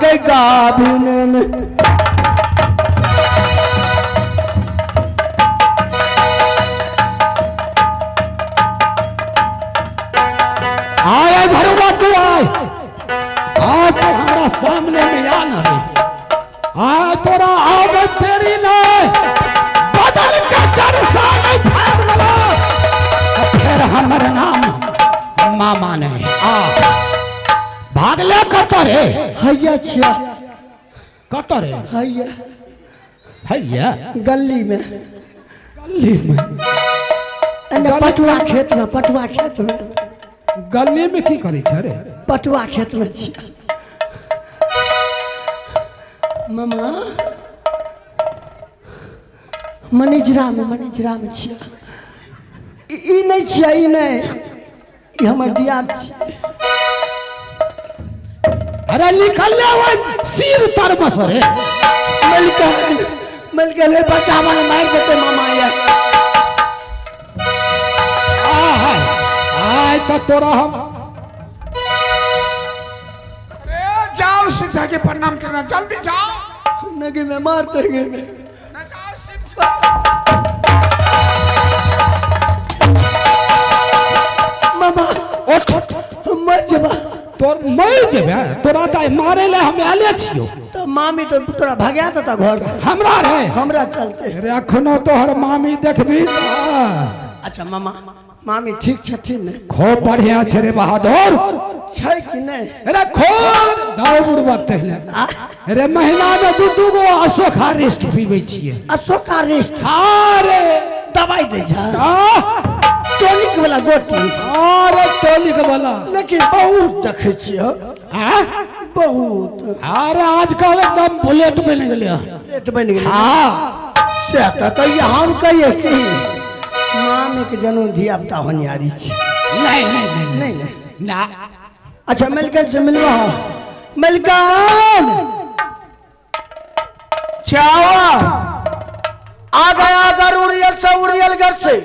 गई गाभिन आए भरुआ तू आए आज तो हमारा सामने में आना रे आज तोरा आवे तेरी नहीं बदल के चरसा नहीं फाड़ दला फिर हमर नाम मामा नहीं आ भागले कतरे हैया छिया कतरे हैया हैया गली में पटुआ खेत में गली में की करी छरे पटुआ खेत में छिया मामा मनिजरा में छिया ई नहीं छिया ई नहीं ई हमर दियाद छिया अरे निकल ले वो सिर तर बसरे मिलके ले बचावा मार देते मामा ये आय तो तोरा हम जाओ सीधा के प्रणाम करना जल्दी जाओ नगे में मारते गए में मामा उठ मर जबा तोर मर जेबे तोरा त मारे ले हम आले छियो तो मामी तो तोरा भगा देता घर से हमरा रे हमरा चलते रे अखनो तोहर मामी देखबी अच्छा मामा मामी ठीक छथिन ने खूब बढ़िया छे रे बहादुर छै कि नहीं रे खूब दौड़ वक्त है रे महीना में दू गो अशोका रेस्ट पीबै छियै अशोका रेस्ट अरे दवाई दे जा आ टॉनिक वाला गोटी अरे टॉनिक वाला लेकिन बहुत देखे छियो आ बहुत अरे आजकल एकदम बुलेट बन गेलै लेट बन गेल हां से तो हम कहिए कि मामी के जन्म धिया पुता होनियारी छी नहीं ना अच्छा मिलकर से मिलवा मिलकर चावा आ गया अगर उड़ियल घर से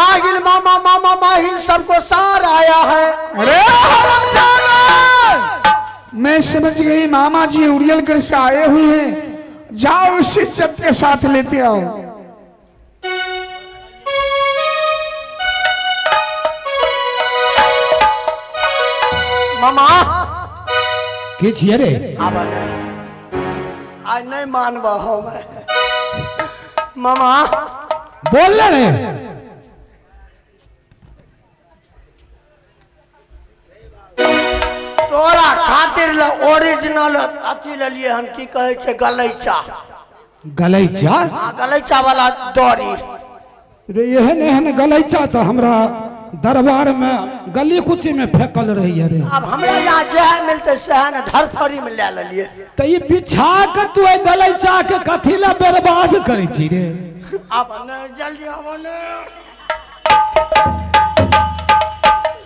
माहिल मामा माहिल सबको सार आया है। अरे हरामजादा मैं समझ गई मामा जी उड़ियलगढ़ से आए हुए हैं जाओ इस इज्जत के साथ लेते आओ। मामा के छियै रे आज नहीं मानवा हो मैं मामा बोल रे तोरा खातिर ल ओरिजिनल अथी ले लिए हम की कहे छे गलैचा गलैचा वाला दौरी रे एहन गलैचा तो हमरा दरबार में गली कुची में फेंकल रही है रे अब हमरा यहाँ जह मिलते सहन धरफड़ी में ले लिए तो ये बिछा कर तू गलैचा के कथी ला बर्बाद करे छी रे अब न जल्दी आवो न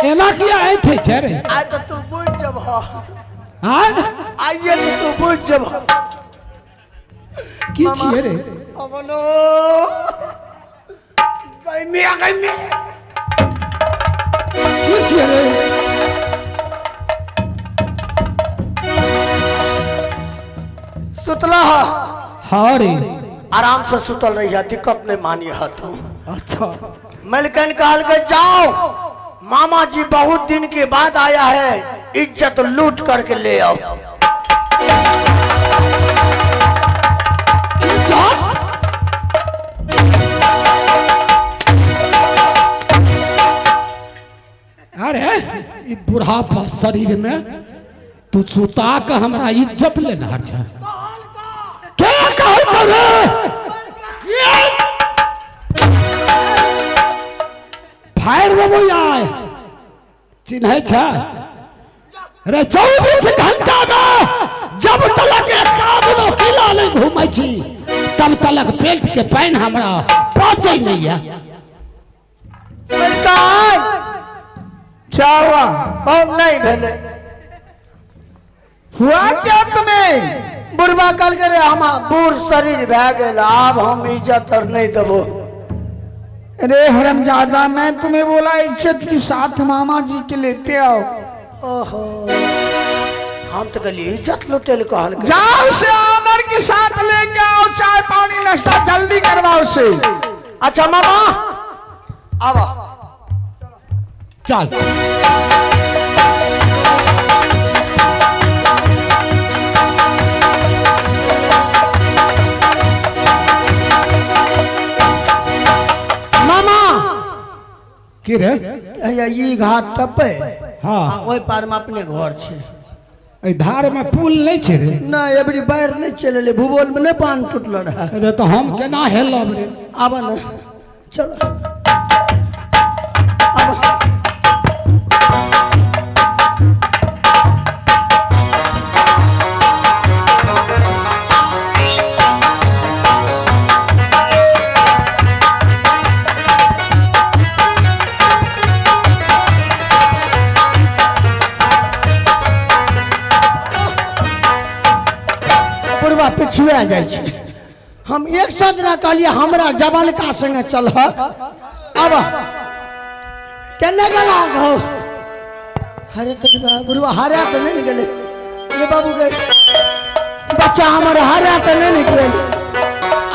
एना किया ऐठे छे रे आज तो तू बुझ जब हो हां आइए तो तू बुझ जब की छियै रे अब नो गई की छियै रे सुतला हां रे आराम से सुतल रही है दिक्कत नहीं मानी है तो अच्छा मलकन कहल के जाओ मामा जी बहुत दिन के बाद आया है इज्जत लूट करके ले आओ अरे ये बुढ़ापा शरीर में तू सुता के हमरा इज्जत लेना छै क्या कहल करे फाड़ देबो यार चिन्है छ रे 24 घंटा में जब तलक एकाबनो किला नहीं घूमै छी तब तलक पेट के पानी हमरा पहुंचै नहीं है मलकन चावा बहुत नहीं भेले हुआ क्या तुम्हें बुढ़वा कल करे हम बूढ़ शरीर भै गेल अब हम इज्जत और नहीं देबो अरे हरामजादा मैं तुम्हें बोला इज्जत के साथ मामा जी के लेते आओ ओहो हम तो गली इज्जत लुटेल कहल के। जाओ से अमर के साथ लेके आओ, चाय पानी नाश्ता जल्दी करवाओ से। अच्छा मामा आवा। चल मामा की रे? ई घाट टपे हाँ ओहि पार में अपने घर छे। ए धार में पुल नहीं छे रे? ना एबरी बाहर नहीं चले, भूगोल में नहीं पान टूटल रहा। अरे तो हम केना हेलब रे? आब न चलो आब। बुढ़वा पिछुआ जाए छे। हम एक सजना कहलिए हमरा जवान का संगे चलहक। अब केने गला हो? हरे तो बुढ़वा हारा तो नहीं गेले। ये बाबू के बच्चा हमारा हारा तो नहीं गेले।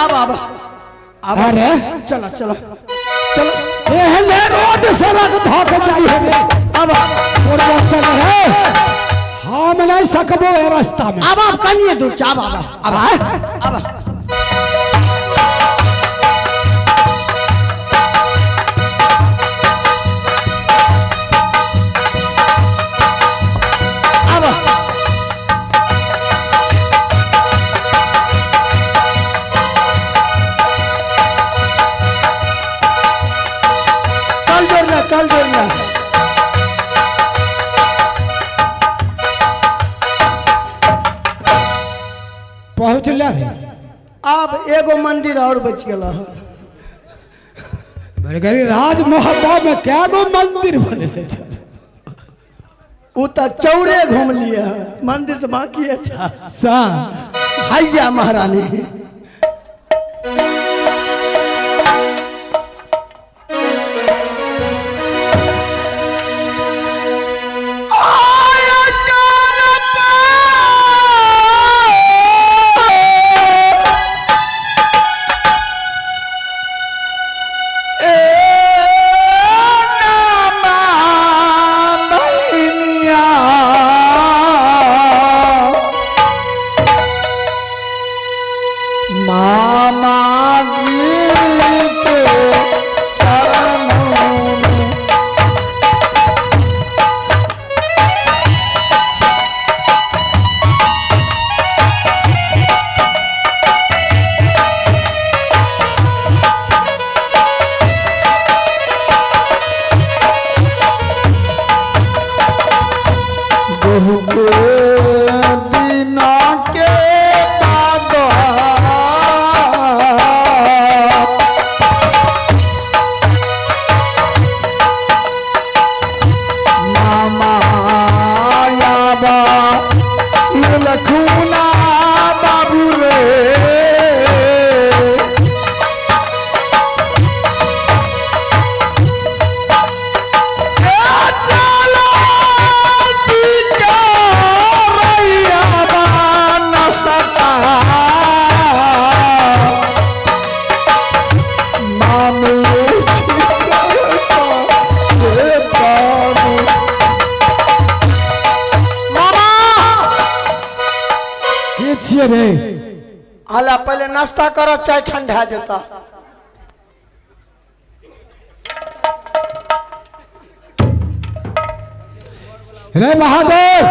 अब अब अब अरे चलो चलो चलो। एहले रोड सड़क धोके जाई रे। अब पूर्व चल रे, हम नहीं सकबो ए रास्ता में। अब आप कनिए दूर जा। अब अब कल जोड़ना पहुँच ले रे। अब एगो मंदिर और बच गया। बरगरी राज मोहब्बा में क्या गो मंदिर बने छे? उ तो चौरे घूम लिया, मंदिर तो बाकी है। सा हैया महारानी रे। हाला पहले नाश्ता करो, चाय ठंडा जाता। रे बहादुर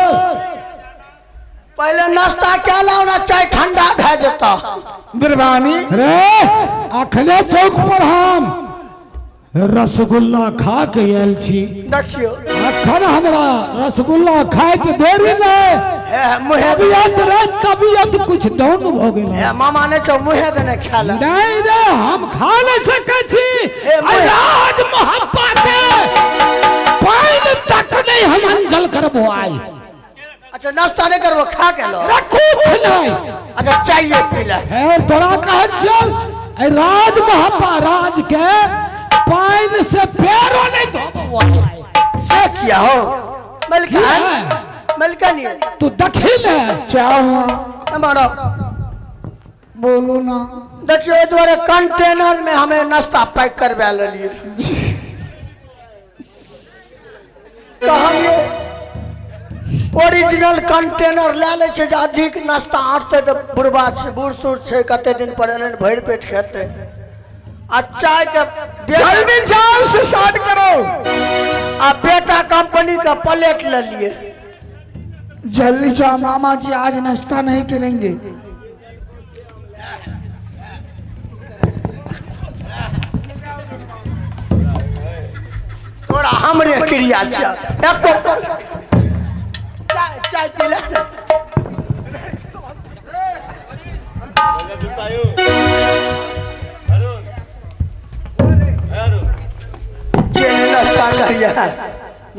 पहले नाश्ता क्या लाओ, चाय ठंडा भे जाता। बिरबानी रे अखने चौक पर हम रसगुल्ला खा के आयल छी। देखियो अखन हमरा रसगुल्ला खाए के देरी नहीं, तबीयत कुछ डाउन हो गेल। मामा ने चो मुहे देने खा ले। नहीं रे हम खा नहीं सके छी। राज मोहब्बा के पानी तक नहीं हम अंजल करबो आई। अच्छा नाश्ता नहीं करबो, खा के लो। कुछ नहीं। अच्छा चाहिए पी ले। तोरा कह चल राज मोहब्बा राज के पानी से पैरों नहीं धोबो। से किया हो मिल के लिए तू देखी ले क्या हुआ हमारा बोलो ना। देखियो इस द्वारे कंटेनर में हमें नाश्ता पैक करवा ले लिए कहलिए ओरिजिनल कंटेनर ले ले छे जे अधिक नाश्ता आटते तो बुढ़बा छे बूढ़ सूढ़ छे कते दिन पर एलन भर पेट खेते आ चाय के जल्दी जाओ से स्टार्ट करो। आ बेटा कंपनी का प्लेट ले लिए जल्दी जाओ मामा जी आज नाश्ता नहीं करेंगे। थोड़ा हमरे क्रिया छे एको चाय चाय पी ले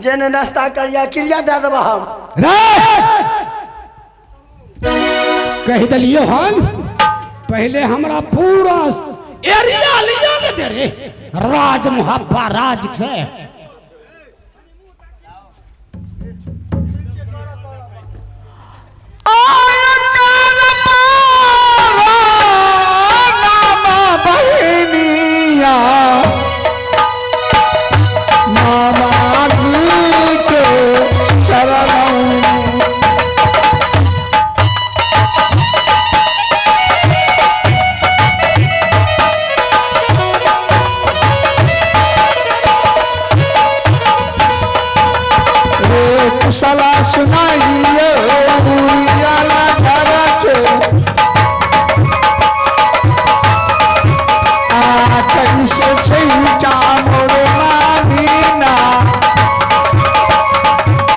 जेने नाश्ता करिया क्रिया दे देबा हम रे कह दिलियो हन पहले हमरा पूरा एरिया लिया ले दे रे राज मुहब्बा राज से सला सुनाइए उड़ियाला घर के आ कैसे छै क्या